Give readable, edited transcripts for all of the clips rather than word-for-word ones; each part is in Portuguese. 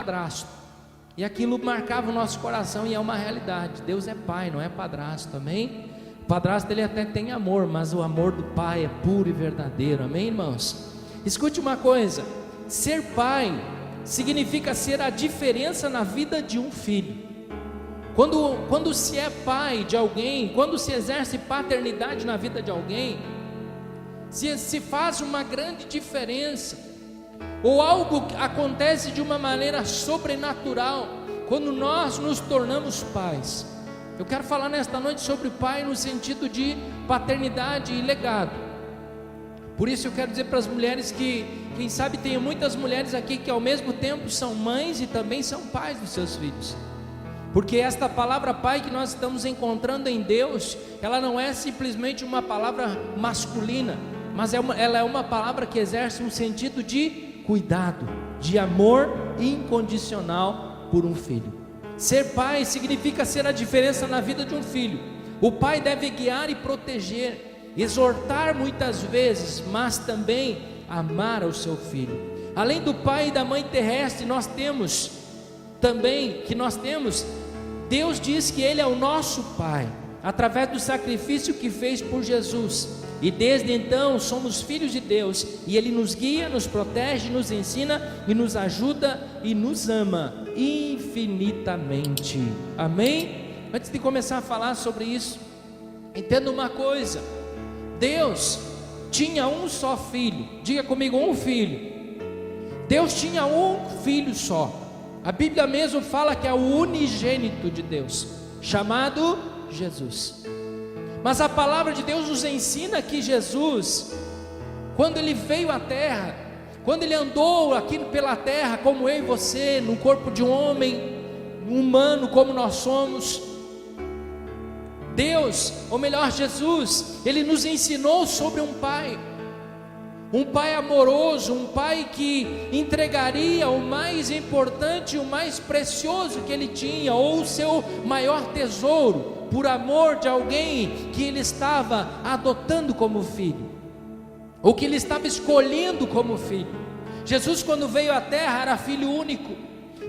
padrasto. E aquilo marcava o nosso coração, e é uma realidade. Deus é pai, não é padrasto, amém? O padrasto ele até tem amor, mas o amor do pai é puro e verdadeiro, amém, irmãos? Escute uma coisa: ser pai significa ser a diferença na vida de um filho. Quando se é pai de alguém, quando se exerce paternidade na vida de alguém, se faz uma grande diferença, ou algo acontece de uma maneira sobrenatural, quando nós nos tornamos pais. Eu quero falar nesta noite sobre pai no sentido de paternidade e legado. Por isso eu quero dizer para as mulheres que, quem sabe tem muitas mulheres aqui que ao mesmo tempo são mães e também são pais dos seus filhos. Porque esta palavra pai que nós estamos encontrando em Deus, ela não é simplesmente uma palavra masculina, mas ela é uma palavra que exerce um sentido de cuidado, de amor incondicional por um filho. Ser pai significa ser a diferença na vida de um filho. O pai deve guiar e proteger, exortar muitas vezes, mas também amar ao seu filho. Além do pai e da mãe terrestre, nós temos, Deus diz que Ele é o nosso Pai, através do sacrifício que fez por Jesus, e desde então somos filhos de Deus, e Ele nos guia, nos protege, nos ensina, e nos ajuda, e nos ama infinitamente, amém? Antes de começar a falar sobre isso, entenda uma coisa: Deus tinha um só filho, diga comigo, um filho. Deus tinha um filho só. A Bíblia mesmo fala que é o unigênito de Deus, chamado Jesus. Mas a palavra de Deus nos ensina que Jesus, quando Ele veio à terra, quando Ele andou aqui pela terra, como eu e você, no corpo de um homem humano como nós somos, Deus, ou melhor Jesus, Ele nos ensinou sobre um pai amoroso, um pai que entregaria o mais importante, o mais precioso que ele tinha, ou o seu maior tesouro, por amor de alguém que ele estava adotando como filho, ou que ele estava escolhendo como filho. Jesus, quando veio à terra, era filho único,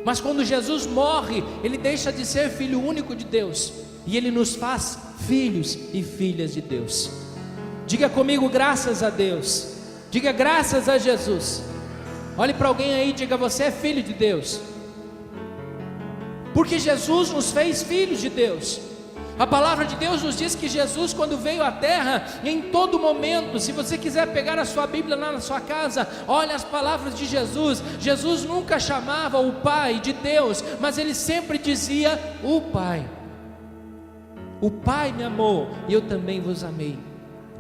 mas quando Jesus morre, ele deixa de ser filho único de Deus, e ele nos faz filhos e filhas de Deus. Diga comigo, graças a Deus. Diga graças a Jesus. Olhe para alguém aí e diga: você é filho de Deus. Porque Jesus nos fez filhos de Deus. A palavra de Deus nos diz que Jesus, quando veio à terra, em todo momento, se você quiser pegar a sua Bíblia lá na sua casa, olha as palavras de Jesus. Jesus nunca chamava o Pai de Deus, mas Ele sempre dizia o Pai. O Pai me amou e eu também vos amei.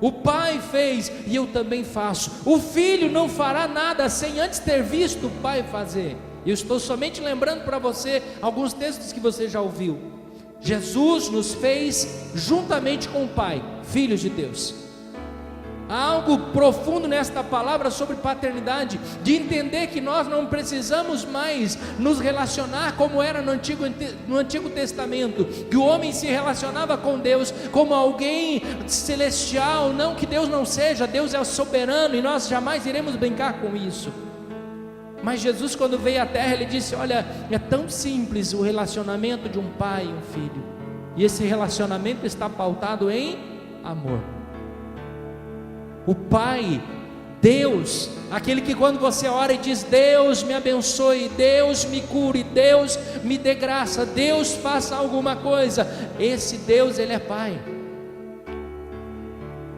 O Pai fez e eu também faço. O Filho não fará nada sem antes ter visto o Pai fazer. Eu estou somente lembrando para você alguns textos que você já ouviu. Jesus nos fez juntamente com o Pai, filhos de Deus. Há algo profundo nesta palavra sobre paternidade, de entender que nós não precisamos mais nos relacionar como era no Antigo Testamento, que o homem se relacionava com Deus como alguém celestial. Não que Deus não seja, Deus é o soberano e nós jamais iremos brincar com isso. Mas Jesus, quando veio à terra, Ele disse: olha, é tão simples o relacionamento de um pai e um filho, e esse relacionamento está pautado em amor. O Pai, Deus, aquele que quando você ora e diz: Deus me abençoe, Deus me cure, Deus me dê graça, Deus faça alguma coisa, esse Deus, Ele é Pai.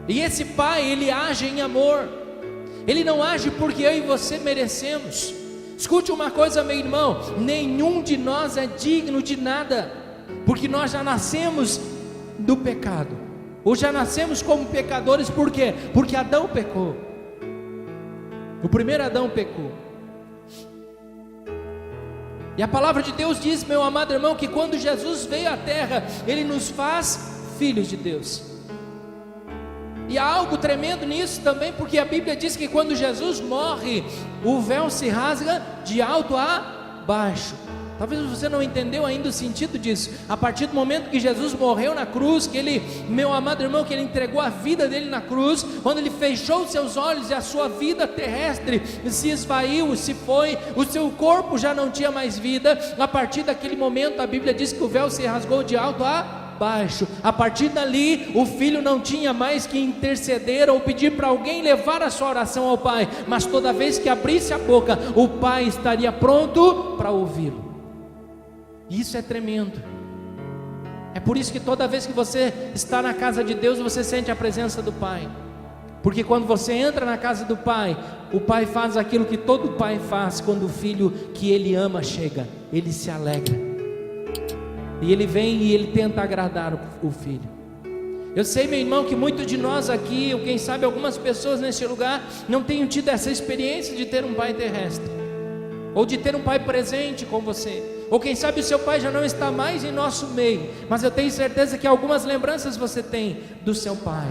E esse Pai, Ele age em amor. Ele não age porque eu e você merecemos. Escute uma coisa, meu irmão: nenhum de nós é digno de nada, porque nós já nascemos do pecado, ou já nascemos como pecadores. Por quê? Porque Adão pecou. O primeiro Adão pecou. E a palavra de Deus diz, meu amado irmão, que quando Jesus veio à terra, Ele nos faz filhos de Deus. E há algo tremendo nisso também, porque a Bíblia diz que quando Jesus morre, o véu se rasga de alto a baixo. Talvez você não entendeu ainda o sentido disso. A partir do momento que Jesus morreu na cruz, que ele, meu amado irmão, que ele entregou a vida dele na cruz, quando ele fechou os seus olhos e a sua vida terrestre se esvaiu, se foi, o seu corpo já não tinha mais vida. A partir daquele momento, a Bíblia diz que o véu se rasgou de alto a baixo. A partir dali, o filho não tinha mais que interceder ou pedir para alguém levar a sua oração ao Pai, mas toda vez que abrisse a boca, o Pai estaria pronto para ouvi-lo. Isso é tremendo. É por isso que toda vez que você está na casa de Deus, você sente a presença do Pai, porque quando você entra na casa do Pai, o Pai faz aquilo que todo pai faz quando o filho que ele ama chega: ele se alegra. E ele vem e ele tenta agradar o filho. Eu sei, meu irmão, que muitos de nós aqui, ou quem sabe algumas pessoas neste lugar, não tenham tido essa experiência de ter um pai terrestre, ou de ter um pai presente com você, ou quem sabe o seu pai já não está mais em nosso meio, mas eu tenho certeza que algumas lembranças você tem do seu pai.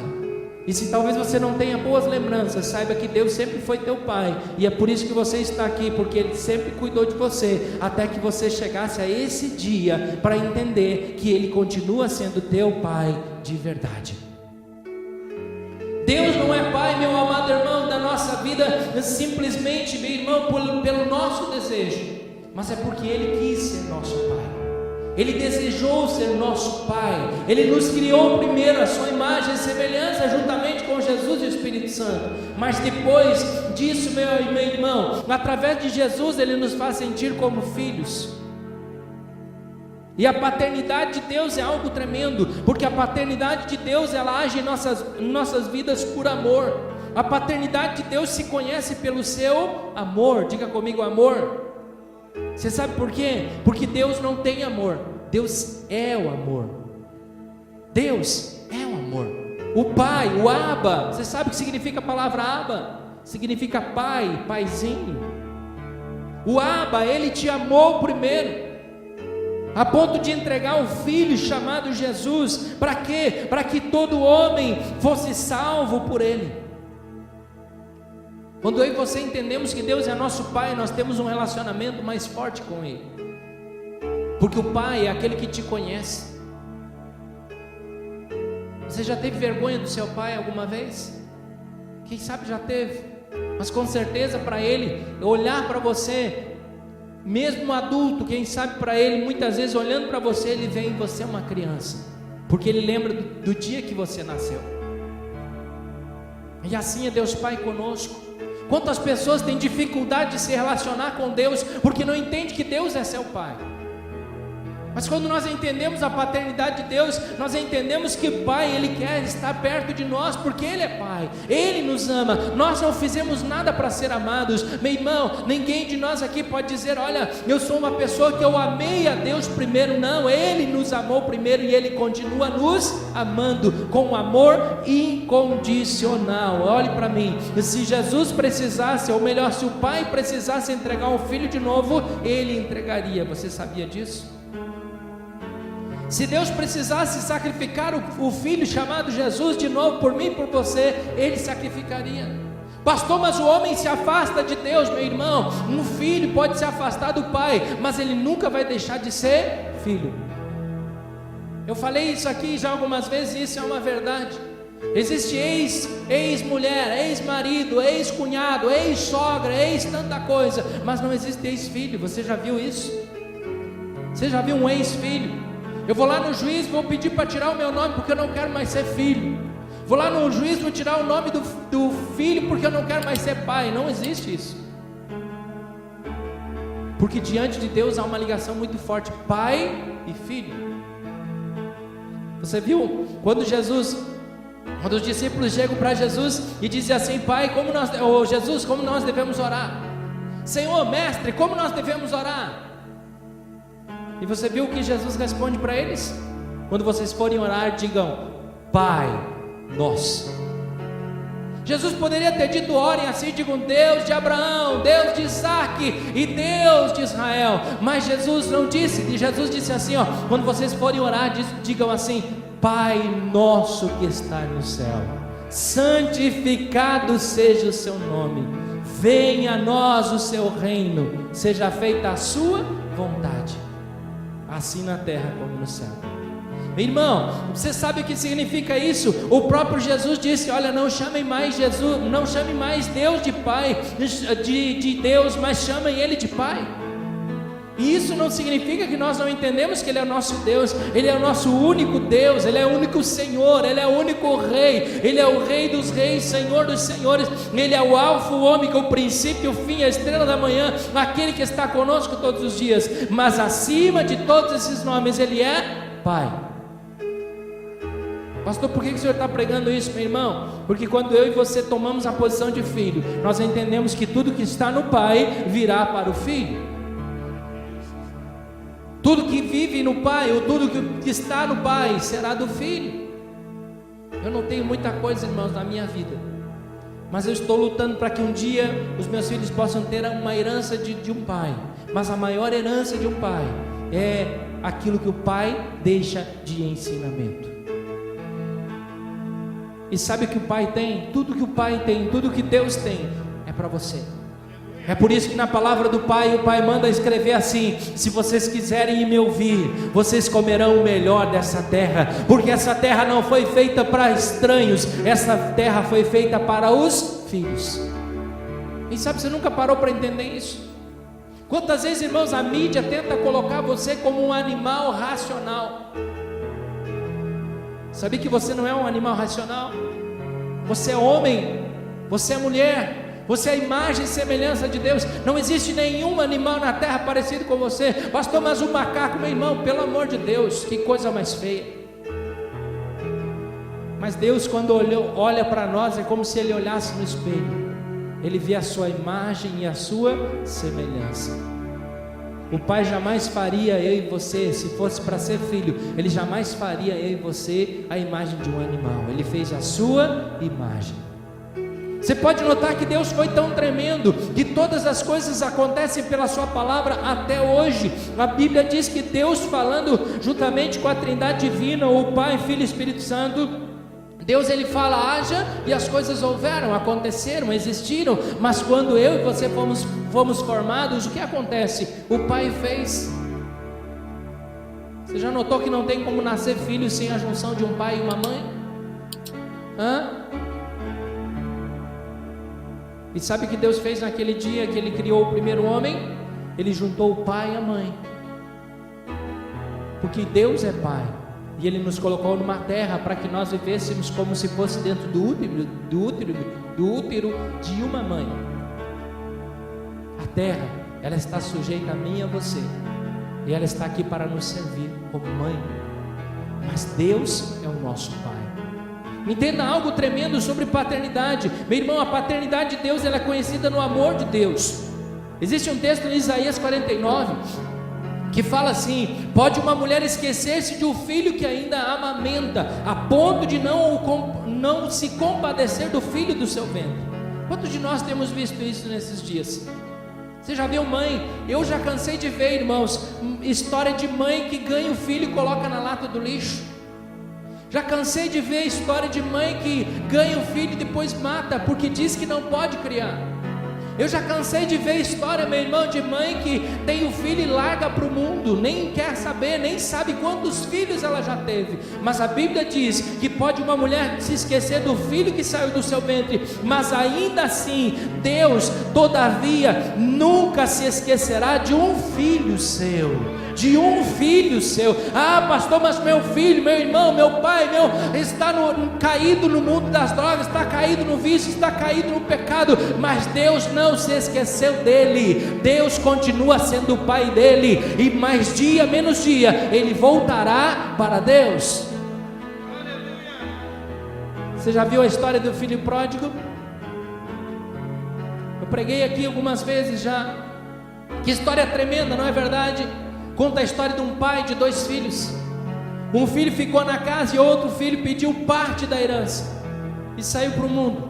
E se talvez você não tenha boas lembranças, saiba que Deus sempre foi teu pai, e é por isso que você está aqui, porque Ele sempre cuidou de você, até que você chegasse a esse dia, para entender que Ele continua sendo teu pai de verdade. Deus não é pai, meu amado irmão, da nossa vida, simplesmente, meu irmão, pelo nosso desejo, mas é porque Ele quis ser nosso pai. Ele desejou ser nosso Pai. Ele nos criou primeiro a sua imagem e semelhança, juntamente com Jesus e o Espírito Santo. Mas depois disso, meu irmão, através de Jesus, Ele nos faz sentir como filhos. E a paternidade de Deus é algo tremendo, porque a paternidade de Deus, ela age em nossas vidas por amor. A paternidade de Deus se conhece pelo seu amor. Diga comigo, amor. Você sabe por quê? Porque Deus não tem amor, Deus é o amor. Deus é o amor. O Pai, o Abba, você sabe o que significa a palavra Abba? Significa pai, paizinho. O Abba, Ele te amou primeiro, a ponto de entregar o Filho chamado Jesus. Para quê? Para que todo homem fosse salvo por Ele. Quando eu e você entendemos que Deus é nosso Pai, nós temos um relacionamento mais forte com Ele, porque o Pai é aquele que te conhece. Você já teve vergonha do seu pai alguma vez? Quem sabe já teve, mas com certeza para Ele, olhar para você, mesmo adulto, quem sabe para Ele, muitas vezes olhando para você, Ele vê em você uma criança, porque Ele lembra do dia que você nasceu. E assim é Deus Pai conosco. Quantas pessoas têm dificuldade de se relacionar com Deus, porque não entendem que Deus é seu Pai. Mas quando nós entendemos a paternidade de Deus, nós entendemos que o Pai, Ele quer estar perto de nós, porque Ele é Pai, Ele nos ama. Nós não fizemos nada para ser amados. Meu irmão, ninguém de nós aqui pode dizer: olha, eu sou uma pessoa que eu amei a Deus primeiro. Não, Ele nos amou primeiro e Ele continua nos amando com um amor incondicional. Olhe para mim, se Jesus precisasse, ou melhor, se o Pai precisasse entregar um filho de novo, Ele entregaria. Você sabia disso? Se Deus precisasse sacrificar o Filho chamado Jesus de novo por mim e por você, Ele sacrificaria. Pastor, mas o homem se afasta de Deus, meu irmão. Um filho pode se afastar do pai, mas ele nunca vai deixar de ser filho. Eu falei isso aqui já algumas vezes e isso é uma verdade. Existe ex-mulher, ex-marido, ex-cunhado, ex-sogra, ex-tanta coisa, mas não existe ex-filho. Você já viu isso? Você já viu um ex-filho? Eu vou lá no juiz, vou pedir para tirar o meu nome porque eu não quero mais ser filho. Vou lá no juiz, vou tirar o nome do filho porque eu não quero mais ser pai. Não existe isso. Porque diante de Deus há uma ligação muito forte, pai e filho. Você viu quando os discípulos chegam para Jesus e dizem assim: Pai, Jesus, como nós devemos orar? Senhor, mestre, como nós devemos orar? E você viu o que Jesus responde para eles? Quando vocês forem orar, digam: Pai Nosso. Jesus poderia ter dito: orem assim, digam Deus de Abraão, Deus de Isaac e Deus de Israel. Mas Jesus não disse. Jesus disse assim, quando vocês forem orar, digam assim: Pai Nosso que está no céu, santificado seja o seu nome, venha a nós o seu reino, seja feita a sua vontade, assim na terra como no céu. Irmão, você sabe o que significa isso? O próprio Jesus disse: olha, não chamem mais Jesus, não chame mais Deus de Pai, de Deus, mas chamem Ele de Pai. E isso não significa que nós não entendemos que Ele é o nosso Deus. Ele é o nosso único Deus, Ele é o único Senhor, Ele é o único Rei, Ele é o Rei dos Reis, Senhor dos Senhores. Ele é o Alfa, o Ômega, o princípio, o fim, a estrela da manhã, aquele que está conosco todos os dias. Mas acima de todos esses nomes, Ele é Pai. Pastor, por que o senhor está pregando isso, meu irmão? Porque quando eu e você tomamos a posição de filho, nós entendemos que tudo que está no Pai virá para o Filho. Tudo que vive no Pai, ou tudo que está no Pai, será do Filho. Eu não tenho muita coisa, irmãos, na minha vida, mas eu estou lutando para que um dia os meus filhos possam ter uma herança de um pai. Mas a maior herança de um pai é aquilo que o pai deixa de ensinamento. E sabe o que o pai tem? Tudo que o pai tem, tudo que Deus tem, é para você. É por isso que na palavra do Pai, o Pai manda escrever assim: se vocês quiserem me ouvir, vocês comerão o melhor dessa terra, porque essa terra não foi feita para estranhos, essa terra foi feita para os filhos. E sabe, você nunca parou para entender isso? Quantas vezes, irmãos, a mídia tenta colocar você como um animal racional? Sabia que você não é um animal racional? Você é homem, você é mulher, você é a imagem e semelhança de Deus. Não existe nenhum animal na terra parecido com você. Pastor, mas o macaco, meu irmão, pelo amor de Deus, que coisa mais feia. Mas Deus, quando olha para nós, é como se Ele olhasse no espelho. Ele vê a sua imagem e a sua semelhança. O Pai jamais faria eu e você, se fosse para ser filho, Ele jamais faria eu e você a imagem de um animal. Ele fez a sua imagem. Você pode notar que Deus foi tão tremendo, que todas as coisas acontecem pela sua palavra até hoje. A Bíblia diz que Deus, falando juntamente com a Trindade Divina, o Pai, Filho e Espírito Santo, Deus, Ele fala, haja, e as coisas houveram, aconteceram, existiram. Mas quando eu e você fomos formados, o que acontece? O Pai fez. Você já notou que não tem como nascer filho sem a junção de um pai e uma mãe? E sabe o que Deus fez naquele dia que Ele criou o primeiro homem? Ele juntou o pai e a mãe, porque Deus é Pai, e Ele nos colocou numa terra para que nós vivêssemos como se fosse dentro do útero de uma mãe. A terra, ela está sujeita a mim e a você, e ela está aqui para nos servir como mãe. Mas Deus é o nosso Pai. Entenda algo tremendo sobre paternidade, meu irmão. A paternidade de Deus, ela é conhecida no amor de Deus. Existe um texto em Isaías 49 que fala assim: pode uma mulher esquecer-se de um filho que ainda amamenta, a ponto de não se compadecer do filho do seu ventre. Quantos de nós temos visto isso nesses dias? Você já viu mãe? Eu já cansei de ver, irmãos, história de mãe que ganha o filho e coloca na lata do lixo. Já cansei de ver história de mãe que ganha o filho e depois mata, porque diz que não pode criar. Eu já cansei de ver história, meu irmão, de mãe que tem o filho e larga para o mundo, nem quer saber, nem sabe quantos filhos ela já teve. Mas a Bíblia diz que pode uma mulher se esquecer do filho que saiu do seu ventre, mas ainda assim, Deus, todavia, nunca se esquecerá de um filho seu. De um filho seu. Ah, pastor, mas meu filho, meu irmão, meu pai, está caído no mundo das drogas, está caído no vício, está caído no pecado, mas Deus não se esqueceu dele. Deus continua sendo o pai dele, e mais dia, menos dia, ele voltará para Deus. Você já viu a história do filho pródigo? Eu preguei aqui algumas vezes já. Que história tremenda, não é verdade? Conta a história de um pai de 2 filhos. Um filho ficou na casa e outro filho pediu parte da herança e saiu para o mundo.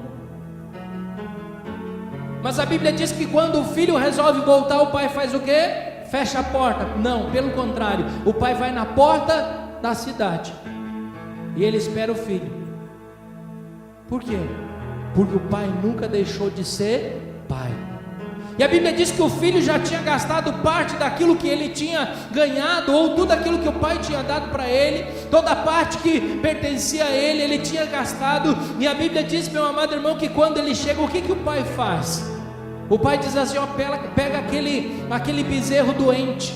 Mas a Bíblia diz que quando o filho resolve voltar, o pai faz o quê? Fecha a porta. Não, pelo contrário, o pai vai na porta da cidade e ele espera o filho. Por quê? Porque o pai nunca deixou de ser pai. E a Bíblia diz que o filho já tinha gastado parte daquilo que ele tinha ganhado, ou tudo aquilo que o pai tinha dado para ele, toda a parte que pertencia a ele, ele tinha gastado. E a Bíblia diz, meu amado irmão, que quando ele chega, o que o pai faz? O pai diz assim, ó, pega aquele bezerro doente,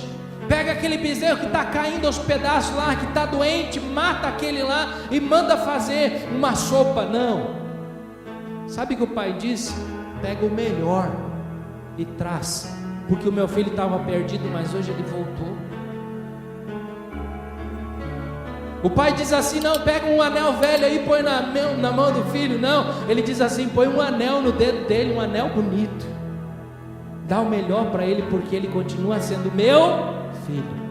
pega aquele bezerro que está caindo aos pedaços lá, que está doente, mata aquele lá e manda fazer uma sopa. Não, sabe o que o pai disse? Pega o melhor e traz, porque o meu filho estava perdido, mas hoje ele voltou. O pai diz assim, não, pega um anel velho aí, põe na mão do filho. Não, ele diz assim, põe um anel no dedo dele, um anel bonito, dá o melhor para ele, porque ele continua sendo meu filho.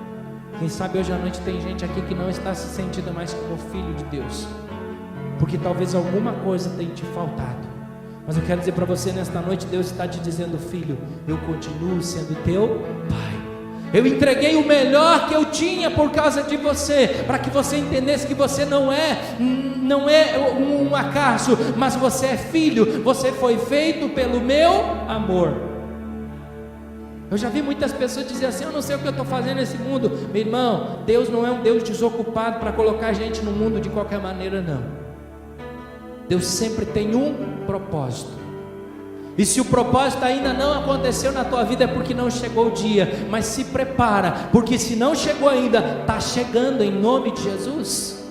Quem sabe hoje à noite tem gente aqui que não está se sentindo mais como filho de Deus, porque talvez alguma coisa tenha te faltado. Mas eu quero dizer para você nesta noite, Deus está te dizendo, filho, eu continuo sendo teu pai. Eu entreguei o melhor que eu tinha por causa de você, para que você entendesse que você não é um acaso, mas você é filho, você foi feito pelo meu amor. Eu já vi muitas pessoas dizer assim, eu não sei o que eu estou fazendo nesse mundo. Meu irmão, Deus não é um Deus desocupado para colocar a gente no mundo de qualquer maneira, não. Deus sempre tem um propósito, e se o propósito ainda não aconteceu na tua vida, é porque não chegou o dia. Mas se prepara, porque se não chegou ainda, está chegando em nome de Jesus.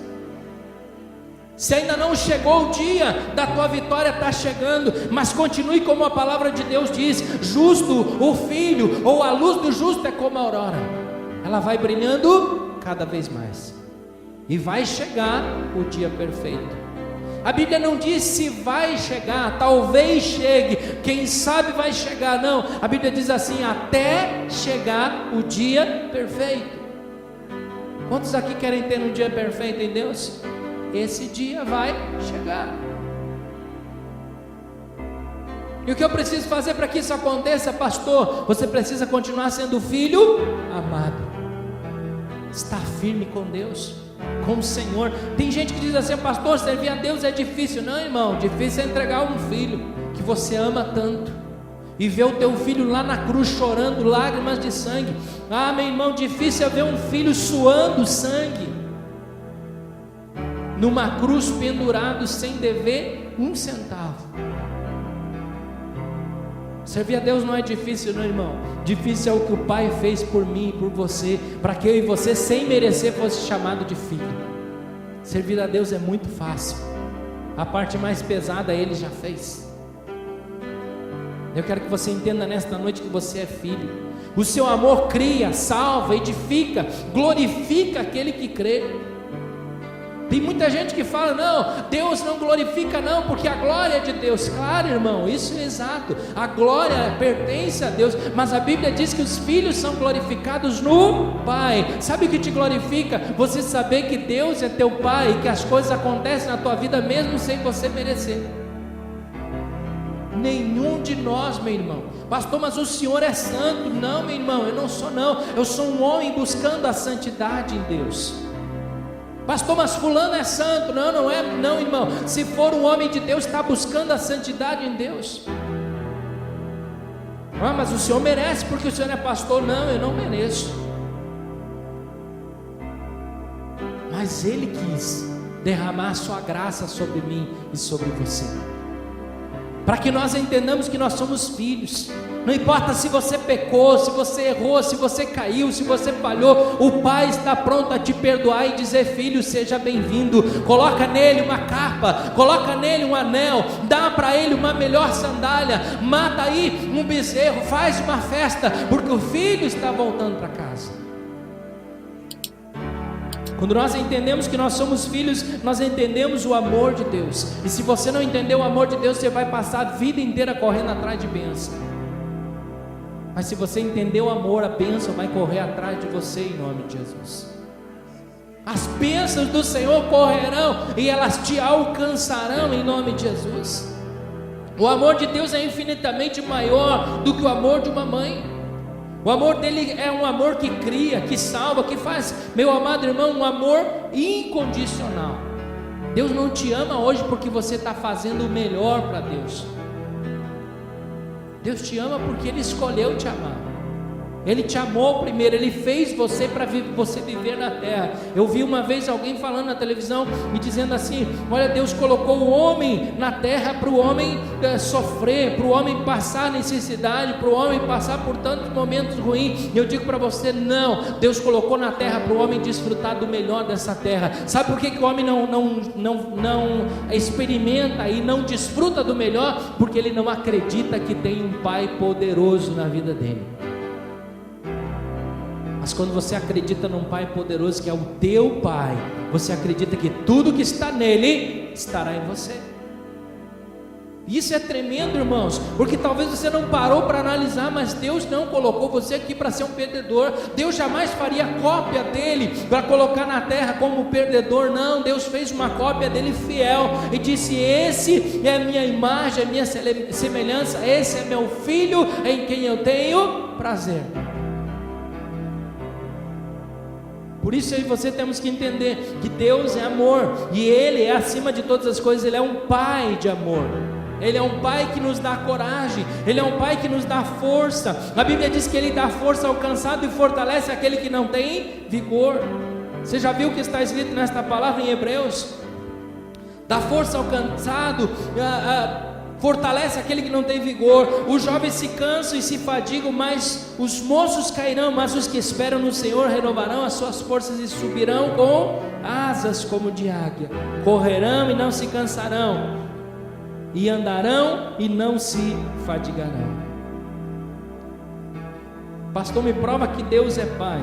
Se ainda não chegou o dia da tua vitória, está chegando. Mas continue como a palavra de Deus diz, justo, o filho, ou a luz do justo é como a aurora, ela vai brilhando cada vez mais, e vai chegar o dia perfeito. A Bíblia não diz se vai chegar, talvez chegue, quem sabe vai chegar, não. A Bíblia diz assim, até chegar o dia perfeito. Quantos aqui querem ter um dia perfeito em Deus? Esse dia vai chegar. E o que eu preciso fazer para que isso aconteça, pastor? Você precisa continuar sendo filho amado, estar firme com Deus, com o Senhor. Tem gente que diz assim, pastor, servir a Deus é difícil. Não, irmão, difícil é entregar um filho que você ama tanto, e ver o teu filho lá na cruz chorando lágrimas de sangue. Ah, meu irmão, difícil é ver um filho suando sangue numa cruz, pendurado sem dever um centavo. Servir a Deus não é difícil, não, irmão. Difícil é o que o Pai fez por mim e por você, para que eu e você, sem merecer, fosse chamado de filho. Servir a Deus é muito fácil. A parte mais pesada Ele já fez. Eu quero que você entenda nesta noite que você é filho. O seu amor cria, salva, edifica, glorifica aquele que crê. Tem muita gente que fala, não, Deus não glorifica não, porque a glória é de Deus. Claro, irmão, isso é exato, a glória pertence a Deus, mas a Bíblia diz que os filhos são glorificados no Pai. Sabe o que te glorifica? Você saber que Deus é teu Pai, e que as coisas acontecem na tua vida mesmo sem você merecer. Nenhum de nós, meu irmão, pastor, mas o Senhor é santo. Não, meu irmão, eu não sou não, eu sou um homem buscando a santidade em Deus. Pastor, mas fulano é santo. Não, não é, não, irmão. Se for um homem de Deus, está buscando a santidade em Deus. Ah, mas o senhor merece porque o senhor é pastor. Não, eu não mereço. Mas Ele quis derramar a sua graça sobre mim e sobre você, para que nós entendamos que nós somos filhos. Não importa se você pecou, se você errou, se você caiu, se você falhou, o Pai está pronto a te perdoar e dizer, filho, seja bem-vindo. Coloca nele uma capa, coloca nele um anel, dá para ele uma melhor sandália, mata aí um bezerro, faz uma festa, porque o filho está voltando para casa. Quando nós entendemos que nós somos filhos, nós entendemos o amor de Deus. E se você não entender o amor de Deus, você vai passar a vida inteira correndo atrás de bênção. Mas se você entender o amor, a bênção vai correr atrás de você em nome de Jesus. As bênçãos do Senhor correrão e elas te alcançarão em nome de Jesus. O amor de Deus é infinitamente maior do que o amor de uma mãe. O amor dele é um amor que cria, que salva, que faz, meu amado irmão, um amor incondicional. Deus não te ama hoje porque você está fazendo o melhor para Deus. Deus te ama porque Ele escolheu te amar. Ele te amou primeiro, Ele fez você para você viver na terra. Eu vi uma vez alguém falando na televisão e dizendo assim: olha, Deus colocou o homem na terra para o homem sofrer, para o homem passar necessidade, para o homem passar por tantos momentos ruins. E eu digo para você: não, Deus colocou na terra para o homem desfrutar do melhor dessa terra. Sabe por que o homem não experimenta e não desfruta do melhor? Porque ele não acredita que tem um Pai poderoso na vida dele. Mas quando você acredita num Pai poderoso que é o teu Pai, você acredita que tudo que está nele estará em você. Isso é tremendo, irmãos, porque talvez você não parou para analisar, mas Deus não colocou você aqui para ser um perdedor. Deus jamais faria cópia dele para colocar na terra como perdedor. Não, Deus fez uma cópia dele fiel e disse: esse é a minha imagem, a minha semelhança, esse é meu filho em quem eu tenho prazer. Por isso eu e você temos que entender que Deus é amor, e Ele é acima de todas as coisas. Ele é um Pai de amor, Ele é um Pai que nos dá coragem, Ele é um Pai que nos dá força. A Bíblia diz que Ele dá força ao cansado e fortalece aquele que não tem vigor. Você já viu o que está escrito nesta palavra em Hebreus? Dá força ao cansado, fortalece aquele que não tem vigor. Os jovens se cansam e se fadigam, mas os moços cairão. Mas os que esperam no Senhor renovarão as suas forças e subirão com asas como de águia. Correrão e não se cansarão, e andarão e não se fadigarão. Pastor, me prova que Deus é Pai.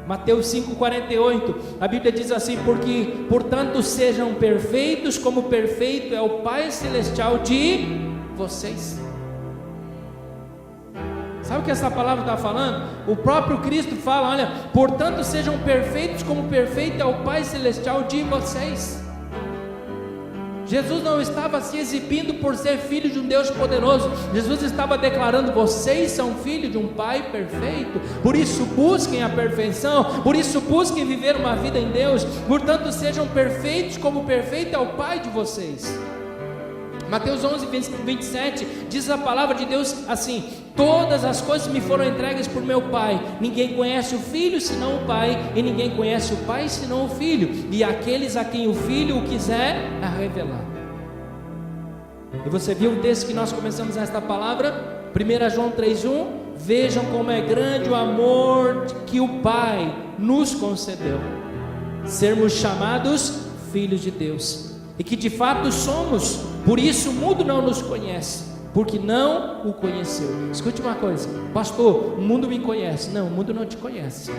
Mateus 5,48, a Bíblia diz assim: porque, portanto, sejam perfeitos como perfeito é o Pai Celestial de vocês. Sabe o que essa palavra está falando? O próprio Cristo fala: olha, portanto, sejam perfeitos como perfeito é o Pai Celestial de vocês. Jesus não estava se exibindo por ser filho de um Deus poderoso. Jesus estava declarando: vocês são filhos de um Pai perfeito. Por isso busquem a perfeição, por isso busquem viver uma vida em Deus. Portanto, sejam perfeitos como perfeito é o Pai de vocês. Mateus 11:27 diz a palavra de Deus assim: todas as coisas me foram entregues por meu Pai. Ninguém conhece o Filho senão o Pai, e ninguém conhece o Pai senão o Filho, e aqueles a quem o Filho o quiser a revelar. E você viu o texto que nós começamos esta palavra? 1 João 3:1. Vejam como é grande o amor que o Pai nos concedeu, sermos chamados filhos de Deus, e que de fato somos. Por isso o mundo não nos conhece, porque não o conheceu. Escute uma coisa: pastor, o mundo me conhece. Não, o mundo não te conhece.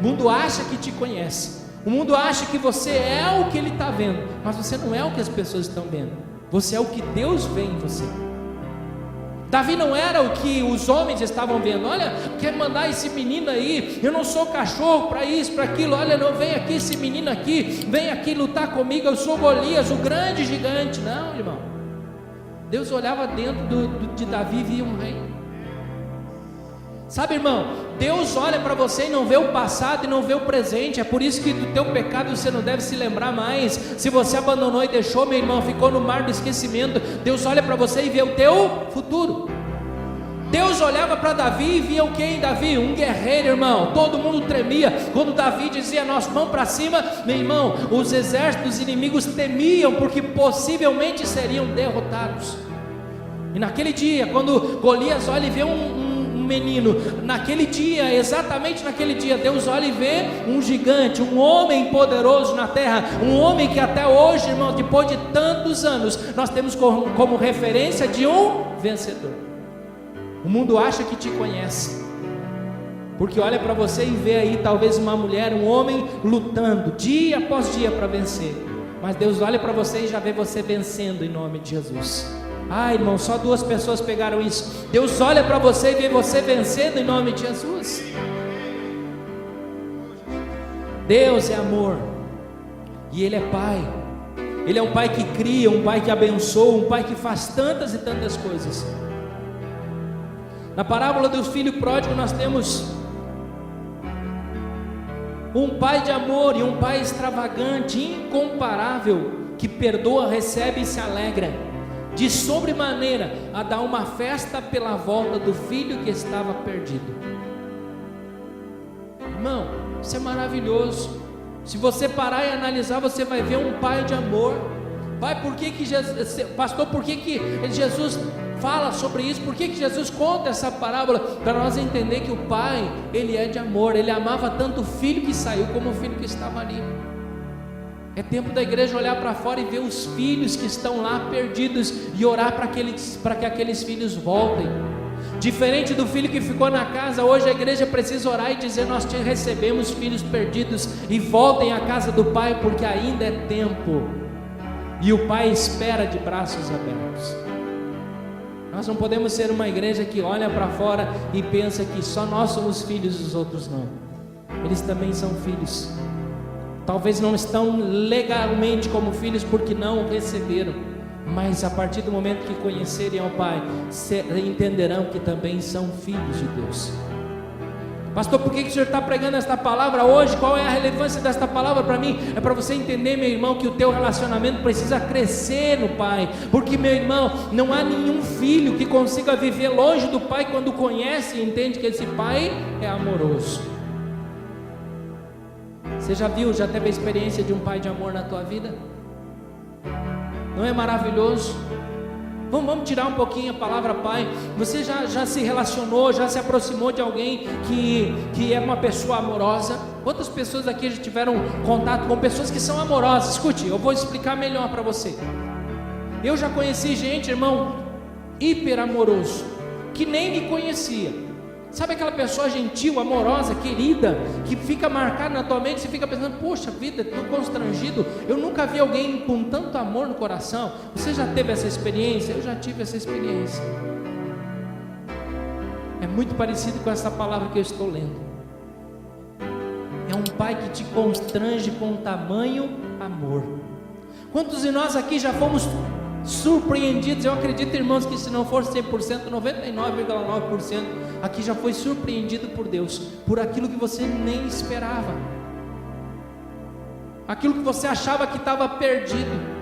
O mundo acha que te conhece. O mundo acha que você é o que ele está vendo, mas você não é o que as pessoas estão vendo. Você é o que Deus vê em você. Davi não era o que os homens estavam vendo. Olha, quer mandar esse menino aí, eu não sou cachorro para isso, para aquilo. Olha, não, vem aqui esse menino aqui, vem aqui lutar comigo, eu sou Golias, o grande gigante. Não, irmão, Deus olhava dentro de Davi e via um rei. Sabe, irmão, Deus olha para você e não vê o passado e não vê o presente. É por isso que do teu pecado você não deve se lembrar mais. Se você abandonou e deixou, meu irmão, ficou no mar do esquecimento. Deus olha para você e vê o teu futuro. Deus olhava para Davi e via o que em Davi? Um guerreiro, irmão. Todo mundo tremia quando Davi dizia: nós vamos para cima. Meu irmão, os exércitos inimigos temiam, porque possivelmente seriam derrotados. E naquele dia, quando Golias olha e vê um menino, naquele dia, exatamente naquele dia, Deus olha e vê um gigante, um homem poderoso na terra, um homem que até hoje, irmão, depois de tantos anos, nós temos como referência de um vencedor. O mundo acha que te conhece, porque olha para você e vê aí talvez uma mulher, um homem lutando dia após dia para vencer, mas Deus olha para você e já vê você vencendo em nome de Jesus. Ah, irmão, só 2 pessoas pegaram isso. Deus olha para você e vê você vencendo em nome de Jesus. Deus é amor, e Ele é Pai. Ele é um Pai que cria, um Pai que abençoa, um Pai que faz tantas e tantas coisas. Na parábola do filho pródigo nós temos um Pai de amor e um Pai extravagante, incomparável, que perdoa, recebe e se alegra. de sobremaneira a dar uma festa pela volta do filho que estava perdido. Irmão, isso é maravilhoso. Se você parar e analisar, você vai ver um pai de amor. Pai, por que Jesus, pastor, por que Jesus fala sobre isso? Por que Jesus conta essa parábola? Para nós entender que o pai, ele é de amor. Ele amava tanto o filho que saiu como o filho que estava ali. É tempo da igreja olhar para fora e ver os filhos que estão lá perdidos e orar para que aqueles filhos voltem. Diferente do filho que ficou na casa, hoje a igreja precisa orar e dizer: nós te recebemos filhos perdidos e voltem à casa do pai, porque ainda é tempo. E o pai espera de braços abertos. Nós não podemos ser uma igreja que olha para fora e pensa que só nós somos filhos e os outros não. Eles também são filhos. Talvez não estão legalmente como filhos porque não o receberam, mas a partir do momento que conhecerem ao Pai, entenderão que também são filhos de Deus. Pastor, por que o senhor está pregando esta palavra hoje? Qual é a relevância desta palavra para mim? É para você entender, meu irmão, que o teu relacionamento precisa crescer no Pai. Porque, meu irmão, não há nenhum filho que consiga viver longe do Pai quando conhece e entende que esse Pai é amoroso. Você já teve a experiência de um pai de amor na tua vida? Não é maravilhoso? Vamos tirar um pouquinho a palavra pai. Você já se relacionou, já se aproximou de alguém que é uma pessoa amorosa? Quantas pessoas aqui já tiveram contato com pessoas que são amorosas? Escute, eu vou explicar melhor para você. Eu já conheci gente, irmão, hiper amoroso, que nem me conhecia. Sabe aquela pessoa gentil, amorosa, querida, que fica marcada na tua mente, você fica pensando: poxa vida, estou constrangido, eu nunca vi alguém com tanto amor no coração. Você já teve essa experiência? Eu já tive essa experiência. É muito parecido com essa palavra que eu estou lendo. É um pai que te constrange com tamanho amor. Quantos de nós aqui já fomos surpreendidos? Eu acredito, irmãos, que se não for 100%, 99,9% aqui já foi surpreendido por Deus, por aquilo que você nem esperava, aquilo que você achava que estava perdido.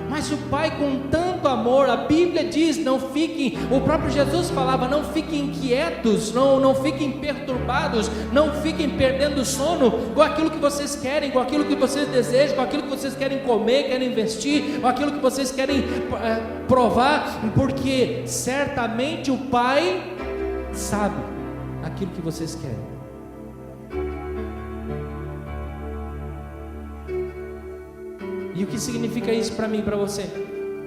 Mas o Pai, com tanto amor, a Bíblia diz: não fiquem, o próprio Jesus falava: não fiquem inquietos, não fiquem perturbados, não fiquem perdendo sono com aquilo que vocês querem, com aquilo que vocês desejam, com aquilo que vocês querem comer, querem investir, com aquilo que vocês querem provar, porque certamente o Pai sabe aquilo que vocês querem. E o que significa isso para mim e para você?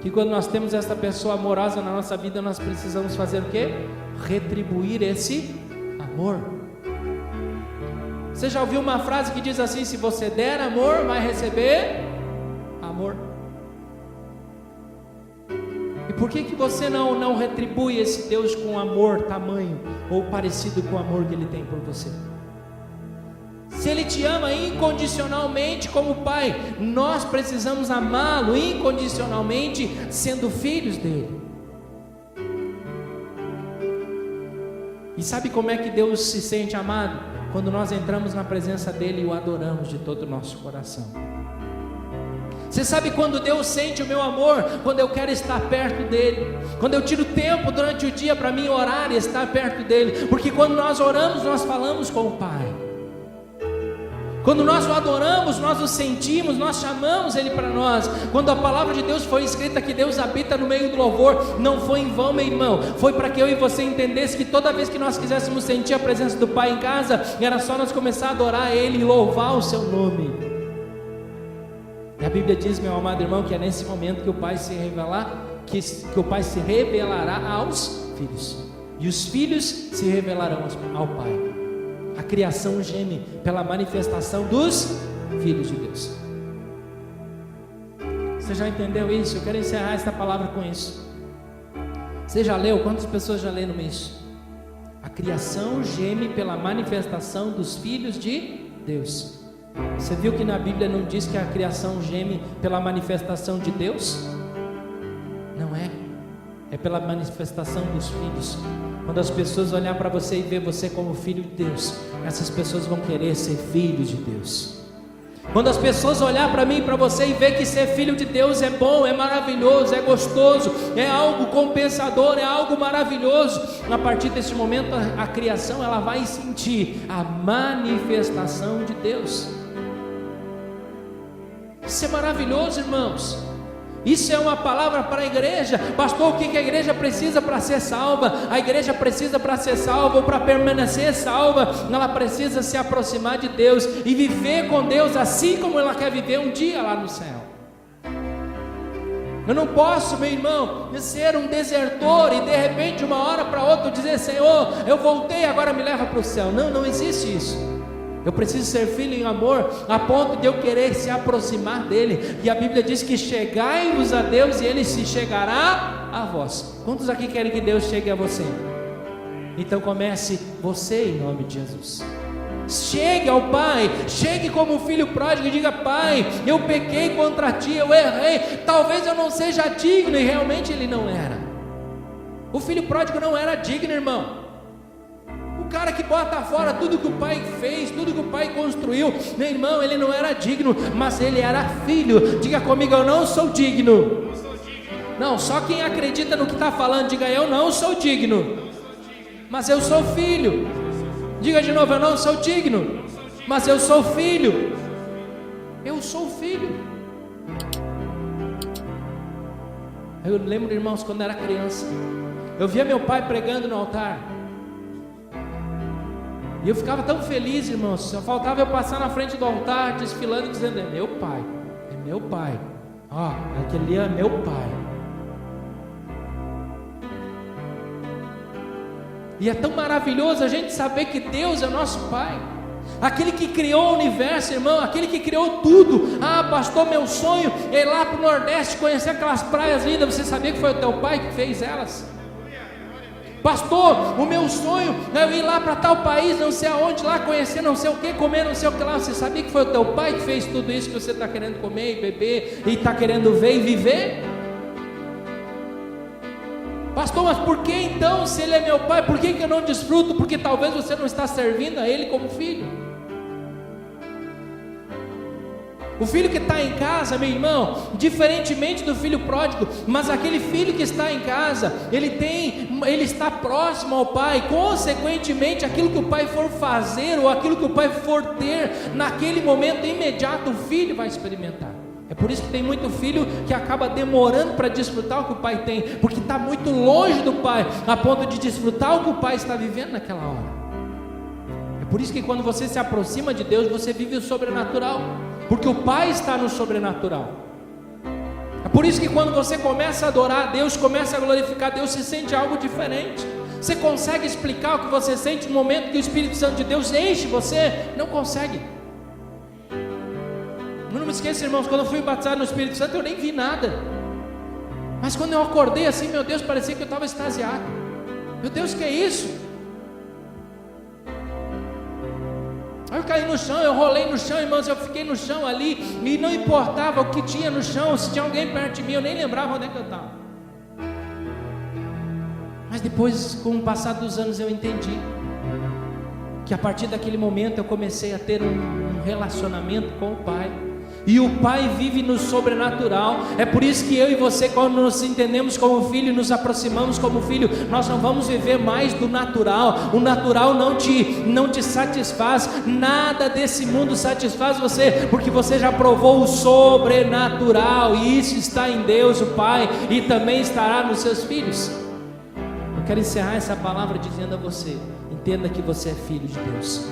Que quando nós temos essa pessoa amorosa na nossa vida, nós precisamos fazer o quê? Retribuir esse amor. Você já ouviu uma frase que diz assim: se você der amor, vai receber amor. E por que você não retribui esse Deus com amor tamanho ou parecido com o amor que Ele tem por você? Se Ele te ama incondicionalmente como Pai, nós precisamos amá-lo incondicionalmente, sendo filhos dEle. E sabe como é que Deus se sente amado? Quando nós entramos na presença dEle e o adoramos de todo o nosso coração. Você sabe quando Deus sente o meu amor? Quando eu quero estar perto dEle, quando eu tiro tempo durante o dia para mim orar e estar perto dEle, porque quando nós oramos, nós falamos com o Pai. Quando nós o adoramos, nós o sentimos, nós chamamos Ele para nós. Quando a palavra de Deus foi escrita que Deus habita no meio do louvor, não foi em vão, meu irmão. Foi para que eu e você entendesse que toda vez que nós quiséssemos sentir a presença do Pai em casa, era só nós começar a adorar Ele e louvar o Seu nome. E a Bíblia diz, meu amado irmão, que é nesse momento que o Pai se revelar, que o Pai se revelará aos filhos, e os filhos se revelarão ao Pai. A criação geme pela manifestação dos filhos de Deus. Você já entendeu isso? Eu quero encerrar esta palavra com isso. Você já leu? Quantas pessoas já leram isso? A criação geme pela manifestação dos filhos de Deus. Você viu que na Bíblia não diz que a criação geme pela manifestação de Deus? Não é. É pela manifestação dos filhos. Quando as pessoas olhar para você e ver você como filho de Deus, essas pessoas vão querer ser filhos de Deus. Quando as pessoas olhar para mim e para você e ver que ser filho de Deus é bom, é maravilhoso, é gostoso, é algo compensador, é algo maravilhoso, a partir desse momento a criação ela vai sentir a manifestação de Deus. Isso é maravilhoso, irmãos. Isso é uma palavra para a igreja. Pastor, o que a igreja precisa para ser salva? A igreja precisa, para ser salva ou para permanecer salva, ela precisa se aproximar de Deus e viver com Deus assim como ela quer viver um dia lá no céu. Eu não posso, meu irmão, ser um desertor e de repente uma hora para outra dizer: Senhor, eu voltei, agora me leva para o céu. Não, não existe isso. Eu preciso ser filho em amor, a ponto de eu querer se aproximar dele. E a Bíblia diz que chegai-vos a Deus e ele se chegará a vós. Quantos aqui querem que Deus chegue a você? Então comece você em nome de Jesus. Chegue ao Pai, chegue como filho pródigo e diga: Pai, eu pequei contra ti, eu errei, talvez eu não seja digno. E realmente ele não era. O filho pródigo não era digno, irmão. O cara que bota fora tudo que o pai fez, tudo que o pai construiu, meu irmão, ele não era digno, mas ele era filho. Diga comigo: eu não sou digno. Não, só quem acredita no que está falando, diga: eu não sou digno, mas eu sou filho. Diga de novo: eu não sou digno, mas eu sou filho. Eu sou filho. Eu lembro, irmãos, quando eu era criança, eu via meu pai pregando no altar, e eu ficava tão feliz, irmãos. Só faltava eu passar na frente do altar, desfilando, dizendo: é meu pai, é meu pai, ó, aquele ali é meu pai. E é tão maravilhoso a gente saber que Deus é nosso Pai, aquele que criou o universo, irmão, aquele que criou tudo. Ah, pastor, meu sonho é ir lá para o Nordeste, conhecer aquelas praias lindas. Você sabia que foi o teu pai que fez elas? Pastor, o meu sonho é ir lá para tal país, não sei aonde, lá conhecer não sei o que, comer não sei o que lá. Você sabia que foi o teu pai que fez tudo isso que você está querendo comer e beber, e está querendo ver e viver? Pastor, mas por que então, se ele é meu pai, por que eu não desfruto? Porque talvez você não está servindo a ele como filho. O filho que está em casa, meu irmão, diferentemente do filho pródigo, mas aquele filho que está em casa, ele está próximo ao pai. Consequentemente, aquilo que o pai for fazer, ou aquilo que o pai for ter, naquele momento imediato, o filho vai experimentar. É por isso que tem muito filho que acaba demorando para desfrutar o que o pai tem, porque está muito longe do pai, a ponto de desfrutar o que o pai está vivendo naquela hora. É por isso que quando você se aproxima de Deus, você vive o sobrenatural, porque o pai está no sobrenatural. É por isso que quando você começa a adorar a Deus, começa a glorificar a Deus, você sente algo diferente. Você consegue explicar o que você sente no momento que o Espírito Santo de Deus enche você? Não consegue. Eu não me esqueço, irmãos, quando eu fui batizado no Espírito Santo, eu nem vi nada. Mas quando eu acordei assim, meu Deus, parecia que eu estava extasiado. Meu Deus, que é isso? Aí eu caí no chão, eu rolei no chão, irmãos, eu fiquei no chão ali, e não importava o que tinha no chão, se tinha alguém perto de mim, eu nem lembrava onde é que eu estava. Mas depois, com o passar dos anos, eu entendi que a partir daquele momento eu comecei a ter um relacionamento com o Pai. E o Pai vive no sobrenatural. É por isso que eu e você, quando nos entendemos como filho, nos aproximamos como filho, nós não vamos viver mais do natural. O natural não te satisfaz. Nada desse mundo satisfaz você, porque você já provou o sobrenatural, e isso está em Deus o Pai, e também estará nos seus filhos. Eu quero encerrar essa palavra dizendo a você: entenda que você é filho de Deus.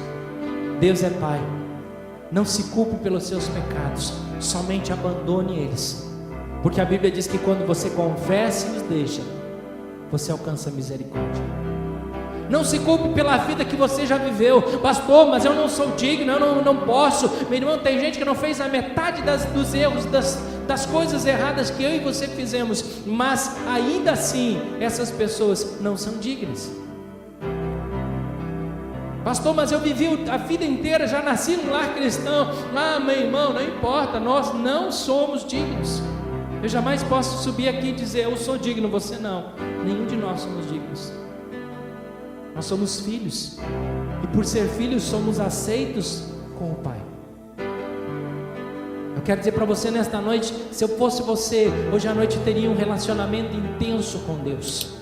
Deus é Pai. Não se culpe pelos seus pecados, somente abandone eles, porque a Bíblia diz que quando você confessa e os deixa, você alcança a misericórdia. Não se culpe pela vida que você já viveu. Pastor, mas eu não sou digno, eu não posso. Meu irmão, tem gente que não fez a metade dos erros, das coisas erradas que eu e você fizemos, mas ainda assim, essas pessoas não são dignas. Pastor, mas eu vivi a vida inteira, já nasci num lar cristão. Ah, meu irmão, não importa, nós não somos dignos. Eu jamais posso subir aqui e dizer: eu sou digno, você não. Nenhum de nós somos dignos. Nós somos filhos, e por ser filhos somos aceitos com o Pai. quero dizer para você nesta noite, se eu fosse você, hoje à noite teria um relacionamento intenso com Deus.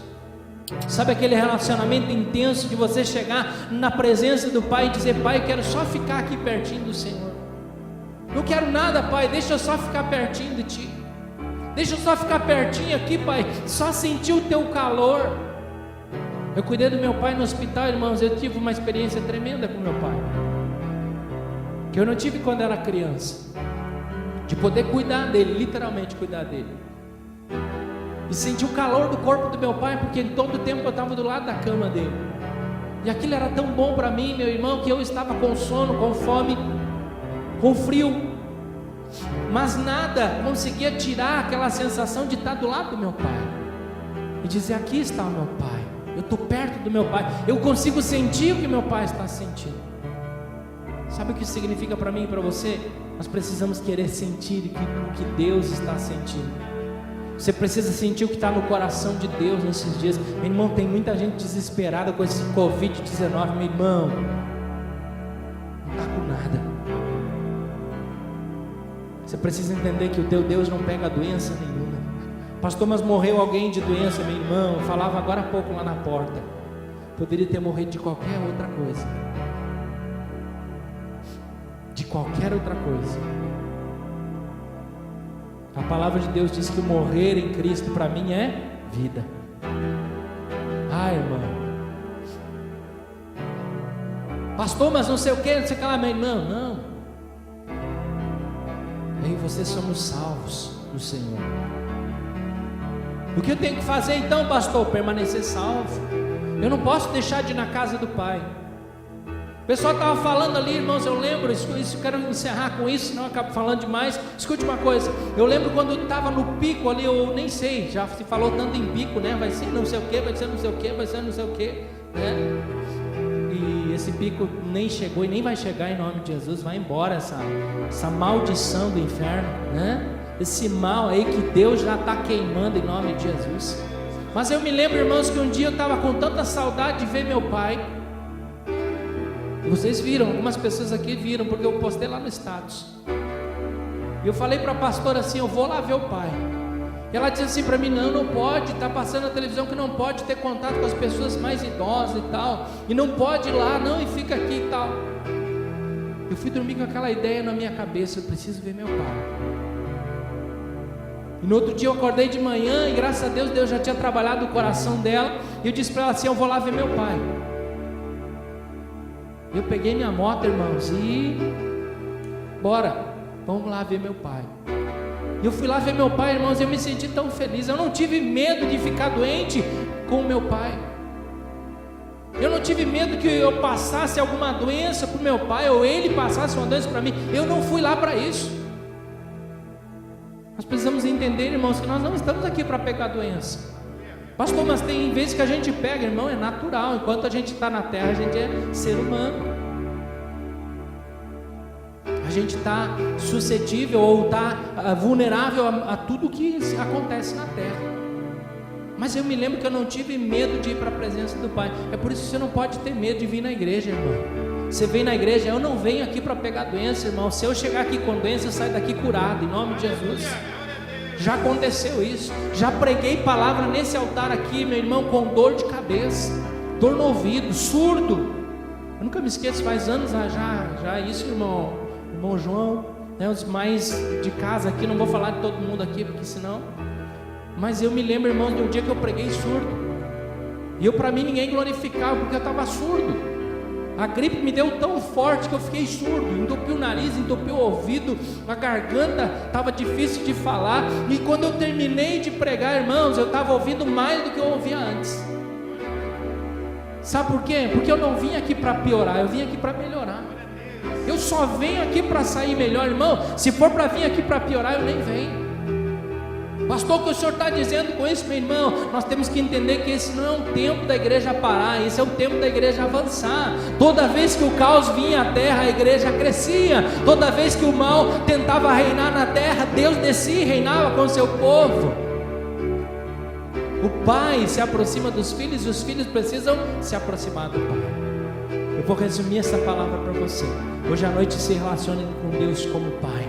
Sabe aquele relacionamento intenso de você chegar na presença do Pai e dizer: Pai, eu quero só ficar aqui pertinho do Senhor. Não quero nada, Pai, deixa eu só ficar pertinho de Ti. Deixa eu só ficar pertinho aqui, Pai, só sentir o Teu calor. Eu cuidei do meu pai no hospital, irmãos, eu tive uma experiência tremenda com meu pai, que eu não tive quando era criança, de poder cuidar dele, literalmente cuidar dele, e sentir o calor do corpo do meu pai, porque em todo o tempo eu estava do lado da cama dele, e aquilo era tão bom para mim, meu irmão, que eu estava com sono, com fome, com frio, mas nada conseguia tirar aquela sensação de estar do lado do meu pai, e dizer: aqui está o meu pai, eu estou perto do meu pai, eu consigo sentir o que meu pai está sentindo. Sabe o que isso significa para mim e para você? Nós precisamos querer sentir o que Deus está sentindo. Você precisa sentir o que está no coração de Deus nesses dias. Meu irmão, tem muita gente desesperada com esse Covid-19, meu irmão, não está com nada. Você precisa entender que o teu Deus não pega doença nenhuma. Pastor, mas morreu alguém de doença, meu irmão. Eu falava agora há pouco lá na porta. Poderia ter morrido de qualquer outra coisa. De qualquer outra coisa. A palavra de Deus diz que o morrer em Cristo para mim é vida. Ai, irmão. Pastor, mas não sei o que, não sei o que lá, meu irmão. Não. Eu e você somos salvos do Senhor. O que eu tenho que fazer então, pastor? Permanecer salvo. Eu não posso deixar de ir na casa do Pai. O pessoal estava falando ali, irmãos, eu lembro, isso eu quero encerrar com isso, senão eu acabo falando demais. Escute uma coisa, eu lembro quando estava no pico ali, eu nem sei, já se falou tanto em pico, né? Vai ser não sei o que, vai ser não sei o que, vai ser não sei o que, né? E esse pico nem chegou e nem vai chegar em nome de Jesus. Vai embora essa maldição do inferno, né? Esse mal aí que Deus já está queimando em nome de Jesus. Mas eu me lembro, irmãos, que um dia eu estava com tanta saudade de ver meu pai. E vocês viram, algumas pessoas aqui viram, porque eu postei lá no status. E eu falei para a pastora assim: eu vou lá ver o pai. E ela disse assim para mim: não pode, está passando na televisão que não pode ter contato com as pessoas mais idosas e tal, e não pode ir lá, não, e fica aqui e tal. Eu fui dormir com aquela ideia na minha cabeça: eu preciso ver meu pai. E no outro dia eu acordei de manhã, e graças a Deus, Deus já tinha trabalhado o coração dela, e eu disse para ela assim: eu vou lá ver meu pai. Eu peguei minha moto, irmãos, e bora, vamos lá ver meu pai. Eu fui lá ver meu pai, irmãos, e eu me senti tão feliz. Eu não tive medo de ficar doente com o meu pai. Eu não tive medo que eu passasse alguma doença para o meu pai, ou ele passasse uma doença para mim. Eu não fui lá para isso. Nós precisamos entender, irmãos, que nós não estamos aqui para pegar doença. Pastor, mas tem vezes que a gente pega, irmão, é natural. Enquanto a gente está na terra, a gente é ser humano. A gente está suscetível ou está vulnerável a tudo que acontece na terra. Mas eu me lembro que eu não tive medo de ir para a presença do Pai. É por isso que você não pode ter medo de vir na igreja, irmão. Você vem na igreja, eu não venho aqui para pegar doença, irmão. Se eu chegar aqui com doença, eu saio daqui curado, em nome de Jesus. Já aconteceu isso. Já preguei palavra nesse altar aqui, meu irmão, com dor de cabeça, dor no ouvido, surdo. Eu nunca me esqueço, faz anos já isso, irmão João, né, os mais de casa aqui, não vou falar de todo mundo aqui, porque senão. Mas eu me lembro, irmãos, de um dia que eu preguei surdo. E para mim ninguém glorificava, porque eu estava surdo. A gripe me deu tão forte que eu fiquei surdo, entupiu o nariz, entupiu o ouvido, a garganta estava difícil de falar. E quando eu terminei de pregar, irmãos, eu estava ouvindo mais do que eu ouvia antes. Sabe por quê? Porque eu não vim aqui para piorar, eu vim aqui para melhorar. Eu só venho aqui para sair melhor, irmão. Se for para vir aqui para piorar, eu nem venho. Pastor, o que o senhor está dizendo com isso, meu irmão? Nós temos que entender que esse não é um tempo da igreja parar, esse é o tempo da igreja avançar. Toda vez que o caos vinha à terra, a igreja crescia. Toda vez que o mal tentava reinar na terra, Deus descia e reinava com o seu povo. O pai se aproxima dos filhos e os filhos precisam se aproximar do pai. Eu vou resumir essa palavra para você. Hoje à noite se relacione com Deus como pai.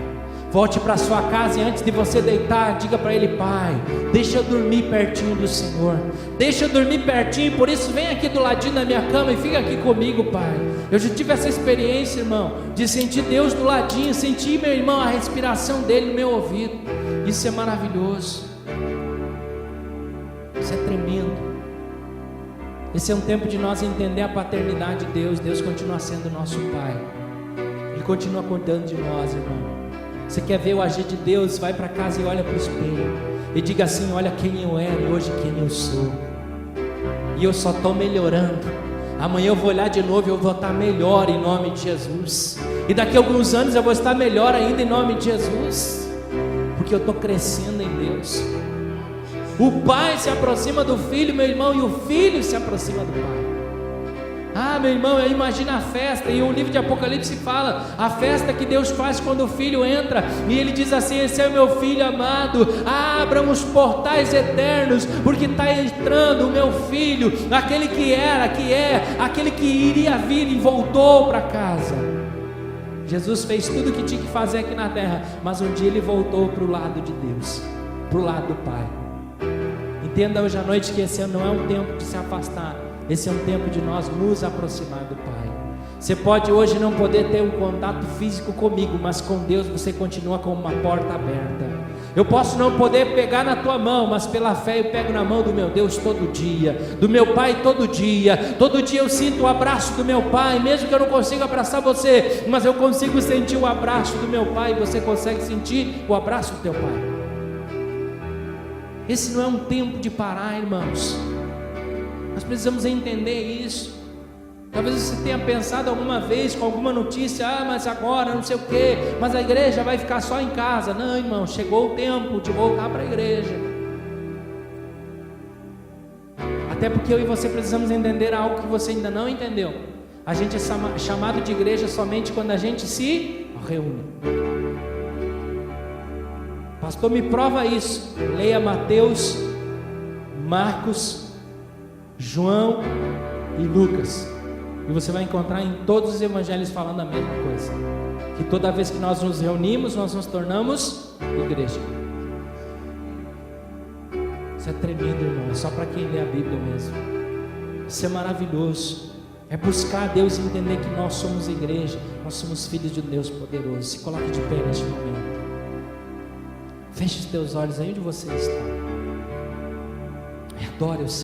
Volte para sua casa e antes de você deitar, diga para Ele: Pai, deixa eu dormir pertinho do Senhor, deixa eu dormir pertinho, por isso vem aqui do ladinho da minha cama e fica aqui comigo, Pai. Eu já tive essa experiência, irmão, de sentir Deus do ladinho, sentir, meu irmão, a respiração dEle no meu ouvido. Isso é maravilhoso, isso é tremendo. Esse é um tempo de nós entender a paternidade de Deus. Deus continua sendo nosso Pai, Ele continua cuidando de nós, irmão. Você quer ver o agir de Deus? Vai para casa e olha para o espelho e diga assim: olha quem eu era e hoje quem eu sou, e eu só estou melhorando. Amanhã eu vou olhar de novo e eu vou estar melhor em nome de Jesus, e daqui a alguns anos eu vou estar melhor ainda em nome de Jesus, porque eu estou crescendo em Deus. O pai se aproxima do filho, meu irmão, e o filho se aproxima do pai. Ah, meu irmão, imagina a festa, e o livro de Apocalipse fala, a festa que Deus faz quando o filho entra, e ele diz assim: esse é o meu filho amado, abram os portais eternos, porque está entrando o meu filho, aquele que era, que é, aquele que iria vir e voltou para casa. Jesus fez tudo o que tinha que fazer aqui na terra, mas um dia ele voltou para o lado de Deus, para o lado do Pai. Entenda hoje à noite que esse não é um tempo de se afastar, esse é um tempo de nós nos aproximar do Pai. Você pode hoje não poder ter um contato físico comigo, mas com Deus você continua com uma porta aberta. Eu posso não poder pegar na tua mão, mas pela fé eu pego na mão do meu Deus todo dia, do meu Pai todo dia eu sinto o abraço do meu Pai, mesmo que eu não consiga abraçar você, mas eu consigo sentir o abraço do meu Pai, e você consegue sentir o abraço do teu Pai. Esse não é um tempo de parar, irmãos. Nós precisamos entender isso. Talvez você tenha pensado alguma vez com alguma notícia: mas agora não sei o que, mas a igreja vai ficar só em casa. Não, irmão, chegou o tempo de voltar para a igreja. Até porque eu e você precisamos entender algo que você ainda não entendeu. A gente é chamado de igreja somente quando a gente se reúne. Pastor, me prova isso. Leia Mateus, Marcos, João e Lucas, e você vai encontrar em todos os evangelhos falando a mesma coisa, que toda vez que nós nos reunimos, nós nos tornamos igreja. Isso é tremendo, irmão, é só para quem lê a Bíblia mesmo. Isso é maravilhoso, é buscar a Deus e entender que nós somos igreja, nós somos filhos de um Deus poderoso. Se coloque de pé neste momento, feche os teus olhos aí onde você está, adore o Senhor.